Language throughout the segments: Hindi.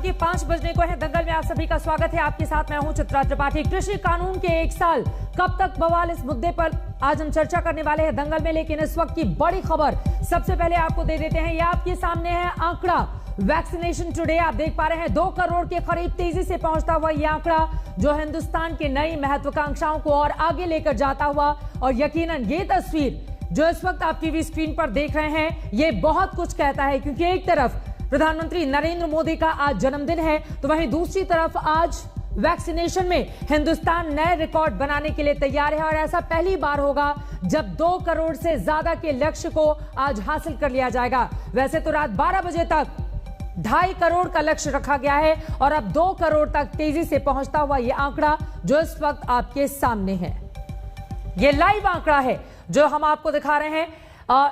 की 5 बजने को है। दंगल में आप सभी का स्वागत है। आपके साथ मैं हूं चित्रा त्रिपाठी। कृषि कानून के 1 साल कब तक बवाल, इस मुद्दे पर आज हम चर्चा करने वाले हैं दंगल में। लेकिन इस वक्त की बड़ी खबर सबसे पहले आपको दे देते हैं। ये आपके सामने है आंकड़ा वैक्सीनेशन टुडे। आप देख पा रहे हैं 2 करोड़ के करीब तेजी से पहुंचता हुआ ये आंकड़ा, जो हिंदुस्तान की नई महत्वाकांक्षाओं को और आगे लेकर जाता हुआ। और यकीनन ये तस्वीर जो इस वक्त आप टीवी स्क्रीन पर देख रहे हैं, ये बहुत कुछ कहता है, क्योंकि एक तरफ प्रधानमंत्री नरेंद्र मोदी का आज जन्मदिन है, तो वहीं दूसरी तरफ आज वैक्सीनेशन में हिंदुस्तान नए रिकॉर्ड बनाने के लिए तैयार है। और ऐसा पहली बार होगा जब 2 करोड़ से ज्यादा के लक्ष्य को आज हासिल कर लिया जाएगा। वैसे तो रात 12 बजे तक 2.5 करोड़ का लक्ष्य रखा गया है और अब 2 करोड़ तक तेजी से पहुंचता हुआ यह आंकड़ा जो इस वक्त आपके सामने है, यह लाइव आंकड़ा है जो हम आपको दिखा रहे हैं।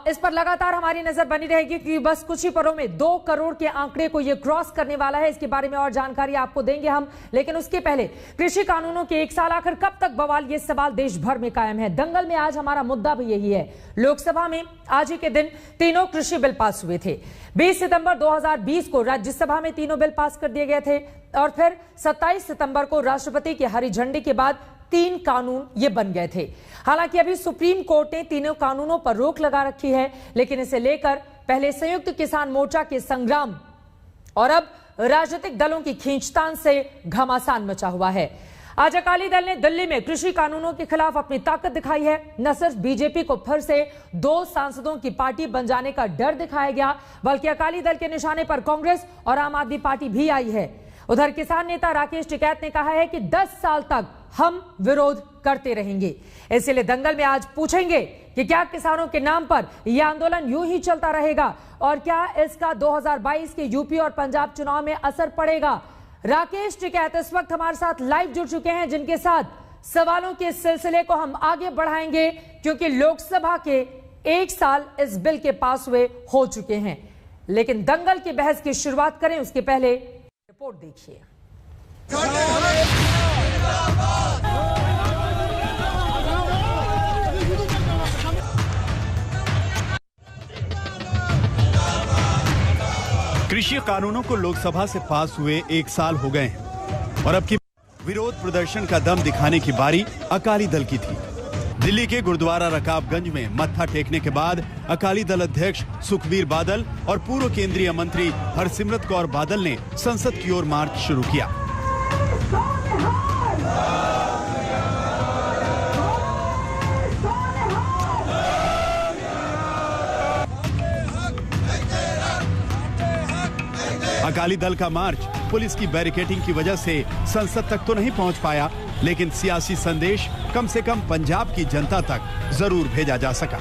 इस पर लगातार हमारी नजर बनी रहेगी कि बस कुछ ही पलों में 2 करोड़ के आंकड़े को यह क्रॉस करने वाला है। इसके बारे में और जानकारी आपको देंगे हम, लेकिन उसके पहले कृषि कानूनों के 1 साल आखिर कब तक बवाल, यह सवाल देश भर में कायम है। दंगल में आज हमारा मुद्दा भी यही है। लोकसभा में आज ही के दिन तीनों कृषि बिल पास हुए थे। 20 सितंबर 2020 को राज्यसभा में तीनों बिल पास कर दिए गए थे और फिर 27 सितंबर को राष्ट्रपति की हरी झंडी के बाद 3 कानून ये बन गए थे। हालांकि अभी सुप्रीम कोर्ट ने तीनों कानूनों पर रोक लगा रखी है, लेकिन इसे लेकर पहले संयुक्त किसान मोर्चा के संग्राम और अब राजनीतिक दलों की खींचतान से घमासान मचा हुआ है। आज अकाली दल ने दिल्ली में कृषि कानूनों के खिलाफ अपनी ताकत दिखाई है। न सिर्फ बीजेपी को फिर से 2 सांसदों की पार्टी बन जाने का डर दिखाया गया, बल्कि अकाली दल के निशाने पर कांग्रेस और आम आदमी पार्टी भी आई है। उधर किसान नेता राकेश टिकैत ने कहा है कि 10 साल तक हम विरोध करते रहेंगे। इसलिए दंगल में आज पूछेंगे कि क्या किसानों के नाम पर यह आंदोलन यूं ही चलता रहेगा और क्या इसका 2022 के यूपी और पंजाब चुनाव में असर पड़ेगा। राकेश टिकैत इस वक्त हमारे साथ लाइव जुड़ चुके हैं, जिनके साथ सवालों के सिलसिले को हम आगे बढ़ाएंगे, क्योंकि लोकसभा के 1 साल इस बिल के पास हुए हो चुके हैं। लेकिन दंगल की बहस की शुरुआत करें उसके पहले रिपोर्ट देखिए। कृषि कानूनों को लोकसभा से पास हुए 1 साल हो गए हैं और अब की विरोध प्रदर्शन का दम दिखाने की बारी अकाली दल की थी। दिल्ली के गुरुद्वारा रकाबगंज में मत्था टेकने के बाद अकाली दल अध्यक्ष सुखबीर बादल और पूर्व केंद्रीय मंत्री हरसिमरत कौर बादल ने संसद की ओर मार्च शुरू किया। अकाली दल का मार्च पुलिस की बैरिकेडिंग की वजह से संसद तक तो नहीं पहुंच पाया, लेकिन सियासी संदेश कम से कम पंजाब की जनता तक जरूर भेजा जा सका।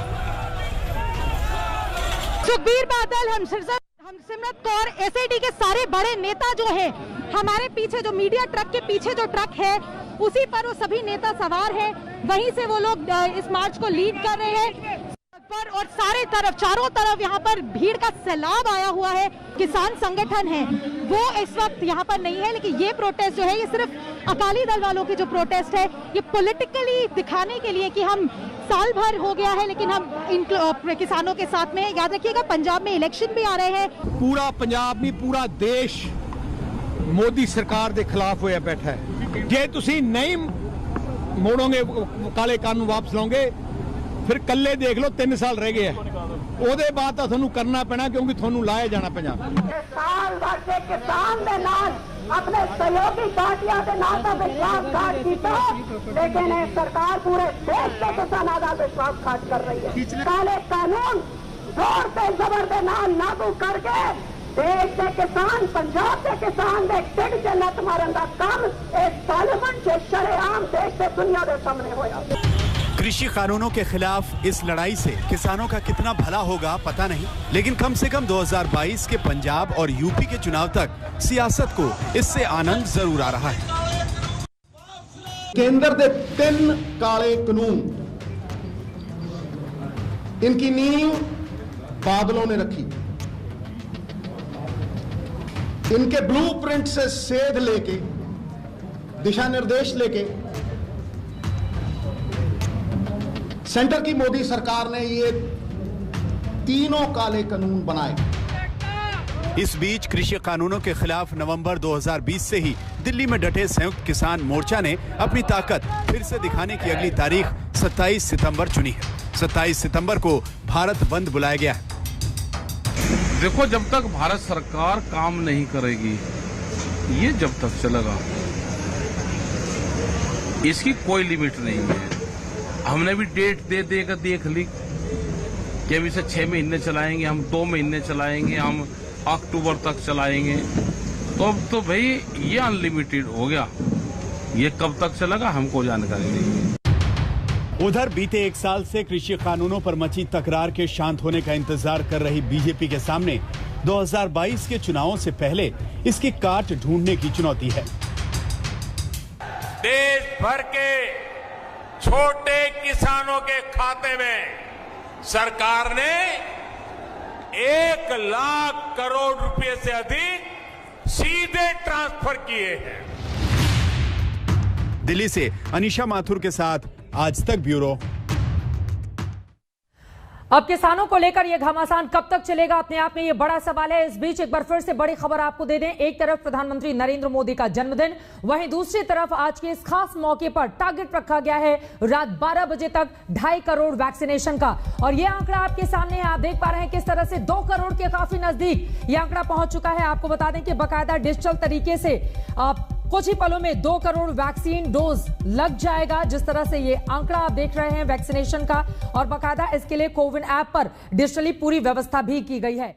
सुखबीर बादल, हरसिमरत कौर, एसएडी के सारे बड़े नेता जो हैं, हमारे पीछे जो मीडिया ट्रक के पीछे जो ट्रक है उसी पर वो सभी नेता सवार हैं। वहीं से वो लोग इस मार्च को लीड कर रहे हैं पर, और चारों तरफ यहाँ पर भीड़ का सैलाब आया हुआ है। किसान संगठन है वो इस वक्त यहाँ पर नहीं है, लेकिन ये प्रोटेस्ट जो है ये सिर्फ अकाली दल वालों की जो प्रोटेस्ट है, ये पॉलिटिकली दिखाने के लिए कि हम साल भर हो गया है लेकिन हम इन किसानों के साथ में। याद रखिएगा पंजाब में इलेक्शन भी आ रहे हैं। पूरा पंजाब नहीं, पूरा देश मोदी सरकार के खिलाफ होया बैठा है। जे तुसी नहीं मोड़ोगे, काले कानून वापस लाओगे, फिर कल्ले देख लो 3 साल रह गए हैं, ਉਹਦੇ ਬਾਅਦ ਤਾਂ ਤੁਹਾਨੂੰ ਕਰਨਾ ਪੈਣਾ, क्योंकि ਤੁਹਾਨੂੰ ਲਾਇਆ जाना ਪੰਜਾਬ। साल भर से किसान दे नाल अपने सहयोगी पार्टियां दे नाल दा विश्वासघात कीता, लेकिन सरकार पूरे देश के किसानां दा विश्वासघात कर रही है। काले कानून जोर से जबर दे नाल लागू करके देश के किसान, पंजाब के किसान दे ढिड च लत मारन दा काम इस पार्लियामेंट च शरेआम देश से दुनिया के सामने होया। कृषि कानूनों के खिलाफ इस लड़ाई से किसानों का कितना भला होगा पता नहीं, लेकिन कम से कम 2022 के पंजाब और यूपी के चुनाव तक सियासत को इससे आनंद जरूर आ रहा है। केंद्र के 3 काले कानून, इनकी नींव बादलों ने रखी। इनके ब्लूप्रिंट से सेध लेके, दिशा निर्देश लेके सेंटर की मोदी सरकार ने ये तीनों काले कानून बनाए। इस बीच कृषि कानूनों के खिलाफ नवंबर 2020 से ही दिल्ली में डटे संयुक्त किसान मोर्चा ने अपनी ताकत फिर से दिखाने की अगली तारीख 27 सितंबर चुनी है। 27 सितंबर को भारत बंद बुलाया गया है। देखो, जब तक भारत सरकार काम नहीं करेगी, ये जब तक चलेगा, इसकी कोई लिमिट नहीं है। हमने भी डेट दे देकर देख ली कि हम इसे 6 महीने चलाएंगे, हम 2 महीने चलाएंगे, हम अक्टूबर तक चलाएंगे। तो अब तो भाई ये अनलिमिटेड हो गया। ये कब तक चलेगा हमको जानकारी नहीं है। उधर बीते 1 साल से कृषि कानूनों पर मची तकरार के शांत होने का इंतजार कर रही बीजेपी के सामने 2022 के चुनावों से पहले इसकी काट ढूंढने की चुनौती है। देश भर के छोटे किसानों के खाते में सरकार ने 1 लाख करोड़ रुपए से अधिक सीधे ट्रांसफर किए हैं। दिल्ली से अनीशा माथुर के साथ आज तक ब्यूरो। अब किसानों को लेकर यह घमासान कब तक चलेगा, अपने आप में यह बड़ा सवाल है। इस बीच एक बार फिर से बड़ी खबर आपको दे दें। एक तरफ प्रधानमंत्री नरेंद्र मोदी का जन्मदिन, वहीं दूसरी तरफ आज के इस खास मौके पर टारगेट रखा गया है रात 12 बजे तक 2.5 करोड़ वैक्सीनेशन का। और यह आंकड़ा आपके सामने है, आप देख पा रहे हैं किस तरह से 2 करोड़ के काफी नजदीक यह आंकड़ा पहुंच चुका है। आपको बता दें कि बाकायदा डिजिटल तरीके से कुछ ही पलों में 2 करोड़ वैक्सीन डोज लग जाएगा। जिस तरह से ये आंकड़ा आप देख रहे हैं वैक्सीनेशन का, और बाकायदा इसके लिए कोविन ऐप पर डिजिटली पूरी व्यवस्था भी की गई है।